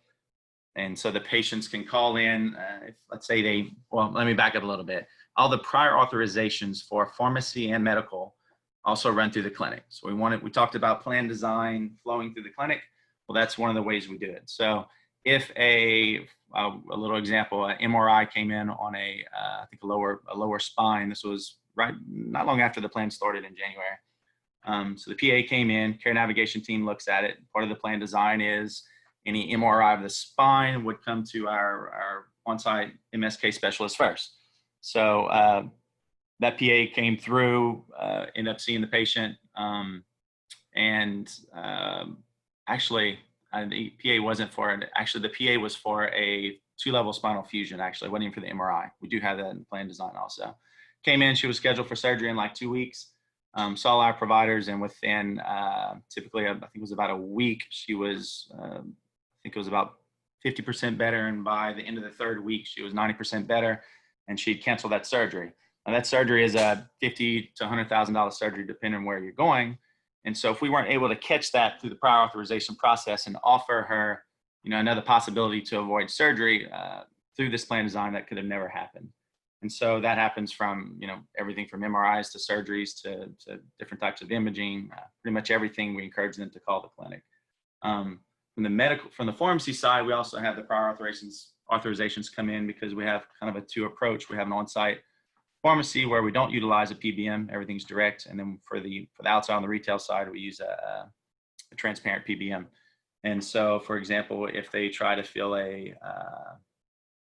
And so the patients can call in, if, let's say let me back up a little bit. All the prior authorizations for pharmacy and medical also run through the clinic. So we talked about plan design flowing through the clinic. Well, that's one of the ways we do it. So if a little example, an MRI came in on I think a lower spine. This was not long after the plan started in January. So the PA came in, care navigation team looks at it. Part of the plan design is any MRI of the spine would come to our on-site MSK specialist first. So that PA came through, ended up seeing the patient, actually, the PA wasn't for it. Actually, the PA was for a 2-level spinal fusion, actually. It wasn't even for the MRI. We do have that in plan design also. Came in, she was scheduled for surgery in like 2 weeks. Saw our providers, and within typically, I think it was about a week, she was, I think it was about 50% better. And by the end of the 3rd week, she was 90% better, and she'd canceled that surgery. Now, that surgery is a $50,000 to $100,000 surgery, depending on where you're going. And so if we weren't able to catch that through the prior authorization process and offer her, another possibility to avoid surgery through this plan design, that could have never happened. And so that happens from, everything from MRIs to surgeries to different types of imaging, pretty much everything. We encourage them to call the clinic. From the pharmacy side, we also have the prior authorizations come in because we have kind of a 2 approach. We have an on-site pharmacy where we don't utilize a PBM, everything's direct. And then for the outside on the retail side, we use a transparent PBM. And so, for example, if they try to fill a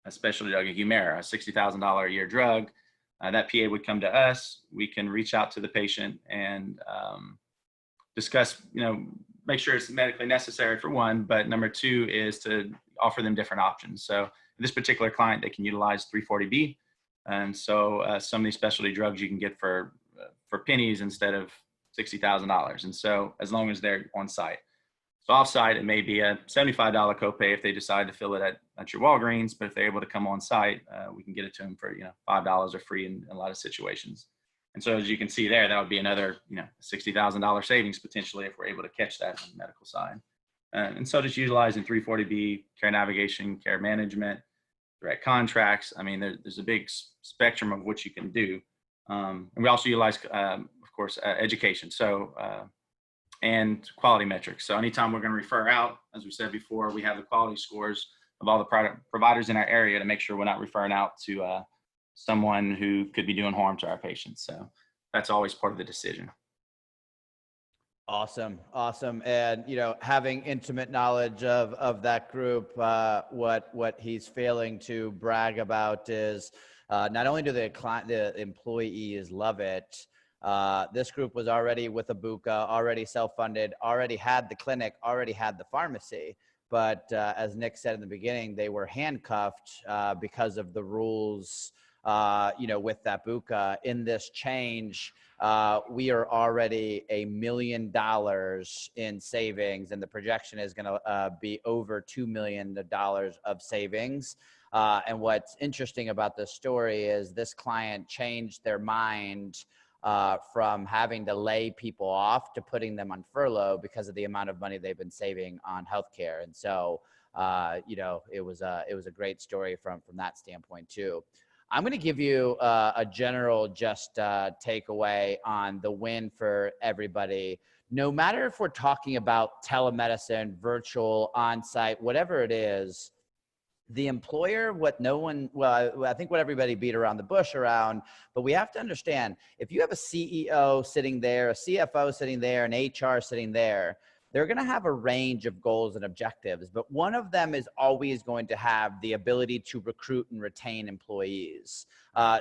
specialty drug, a Humira, a $60,000 a year drug, that PA would come to us. We can reach out to the patient and discuss, make sure it's medically necessary for one, but number 2 is to offer them different options. So this particular client, they can utilize 340B. And so some of these specialty drugs you can get for pennies instead of $60,000. And so as long as they're on site. So off site, it may be a $75 copay if they decide to fill it at your Walgreens, but if they're able to come on site, we can get it to them for, $5 or free in a lot of situations. And so as you can see there, that would be another, $60,000 savings potentially if we're able to catch that on the medical side. And so just utilizing 340B, care navigation, care management, direct contracts. I mean, there's a big spectrum of what you can do. And we also utilize, of course, education. So, and quality metrics. So anytime we're going to refer out, as we said before, we have the quality scores of all the providers in our area to make sure we're not referring out to someone who could be doing harm to our patients. So that's always part of the decision. Awesome. And, having intimate knowledge of that group, what he's failing to brag about is not only do the employees love it, this group was already with Abuka, already self-funded, already had the clinic, already had the pharmacy. But as Nick said in the beginning, they were handcuffed because of the rules, with Abuka. In this change, we are already $1 million in savings, and the projection is going to be over $2 million of savings. And what's interesting about this story is this client changed their mind from having to lay people off to putting them on furlough because of the amount of money they've been saving on healthcare. And so, it was a great story from that standpoint too. I'm going to give you a general takeaway on the win for everybody. No matter if we're talking about telemedicine, virtual, on-site, whatever it is, The employer, what no one, well, I think what everybody beat around the bush around, but we have to understand, if you have a CEO sitting there, a CFO sitting there, an HR sitting there, they're going to have a range of goals and objectives, but one of them is always going to have the ability to recruit and retain employees.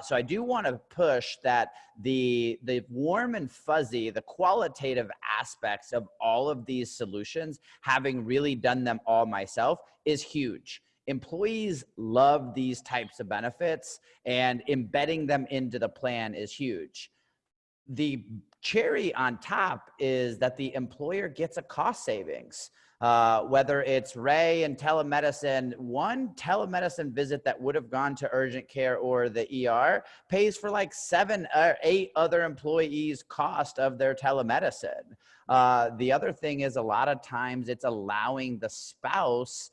So I do want to push that the warm and fuzzy, the qualitative aspects of all of these solutions, having really done them all myself, is huge. Employees love these types of benefits, and embedding them into the plan is huge. The cherry on top is that the employer gets a cost savings. Whether it's Ray and telemedicine, one telemedicine visit that would have gone to urgent care or the ER pays for like 7 or 8 other employees' cost of their telemedicine. The other thing is, a lot of times it's allowing the spouse,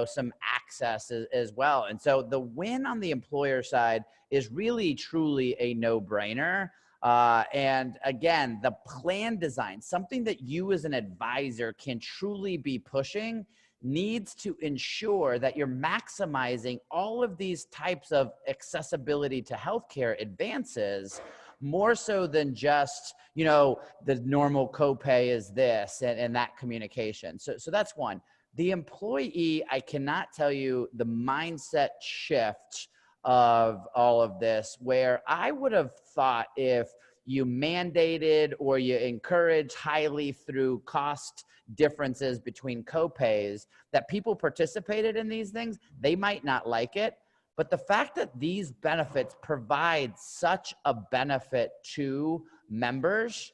some access as well. And so the win on the employer side is really, truly a no-brainer. And again, the plan design, something that you as an advisor can truly be pushing, needs to ensure that you're maximizing all of these types of accessibility to healthcare advances, more so than just, the normal copay is this and that communication. So that's one. The employee, I cannot tell you the mindset shift of all of this, where I would have thought if you mandated or you encourage highly through cost differences between copays, that people participated in these things, they might not like it. But the fact that these benefits provide such a benefit to members,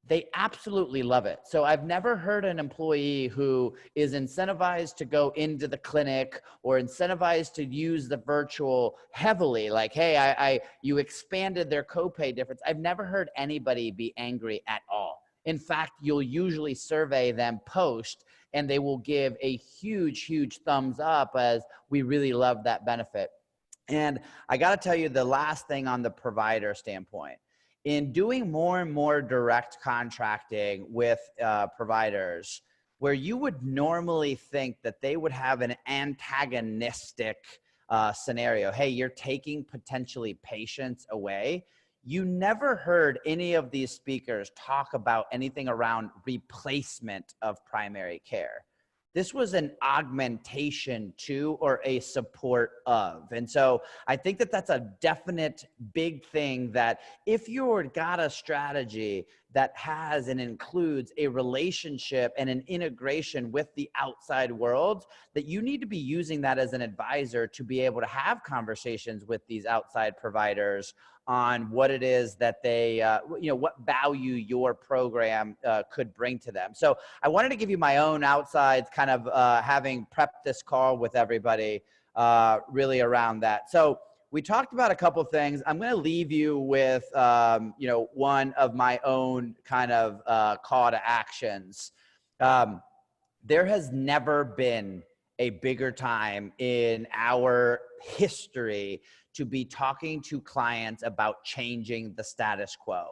they absolutely love it. So I've never heard an employee who is incentivized to go into the clinic or incentivized to use the virtual heavily, like, hey, you expanded their copay difference. I've never heard anybody be angry at all. In fact, you'll usually survey them post and they will give a huge, huge thumbs up as we really love that benefit. And I got to tell you, the last thing on the provider standpoint, in doing more and more direct contracting with providers, where you would normally think that they would have an antagonistic scenario, hey, you're taking potentially patients away, you never heard any of these speakers talk about anything around replacement of primary care. This was an augmentation to or a support of. And so I think that that's a definite big thing, that if you've got a strategy that has and includes a relationship and an integration with the outside world, that you need to be using that as an advisor to be able to have conversations with these outside providers on what it is that they, what value your program could bring to them. So I wanted to give you my own outside kind of having prepped this call with everybody really around that. So we talked about a couple of things. I'm going to leave you with, one of my own kind of call to actions. There has never been a bigger time in our history to be talking to clients about changing the status quo.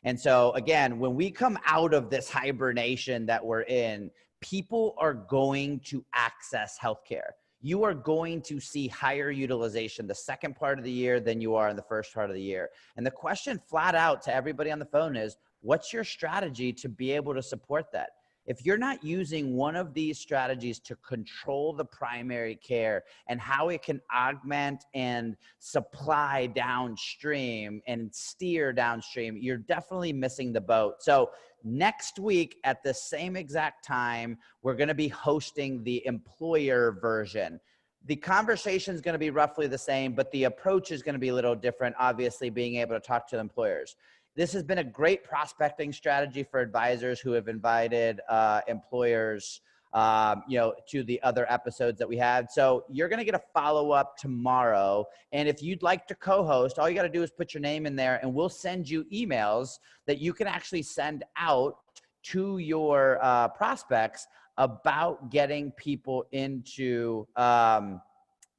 And so again, when we come out of this hibernation that we're in, people are going to access healthcare. You are going to see higher utilization the second part of the year than you are in the first part of the year. And the question flat out to everybody on the phone is, what's your strategy to be able to support that? If you're not using one of these strategies to control the primary care and how it can augment and supply downstream and steer downstream, you're definitely missing the boat. So next week at the same exact time, we're going to be hosting the employer version. The conversation is going to be roughly the same, but the approach is going to be a little different, obviously being able to talk to the employers. This has been a great prospecting strategy for advisors who have invited employers, to the other episodes that we had. So you're going to get a follow-up tomorrow. And if you'd like to co-host, all you got to do is put your name in there and we'll send you emails that you can actually send out to your prospects about getting people into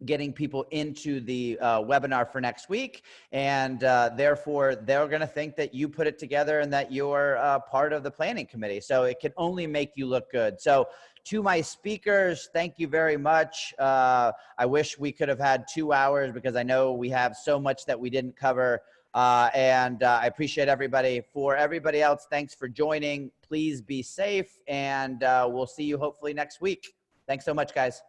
getting people into the webinar for next week. And therefore, they're going to think that you put it together and that you're part of the planning committee. So it can only make you look good. So to my speakers, thank you very much. I wish we could have had 2 hours because I know we have so much that we didn't cover. And I appreciate everybody. For everybody else, thanks for joining. Please be safe, and we'll see you hopefully next week. Thanks so much, guys.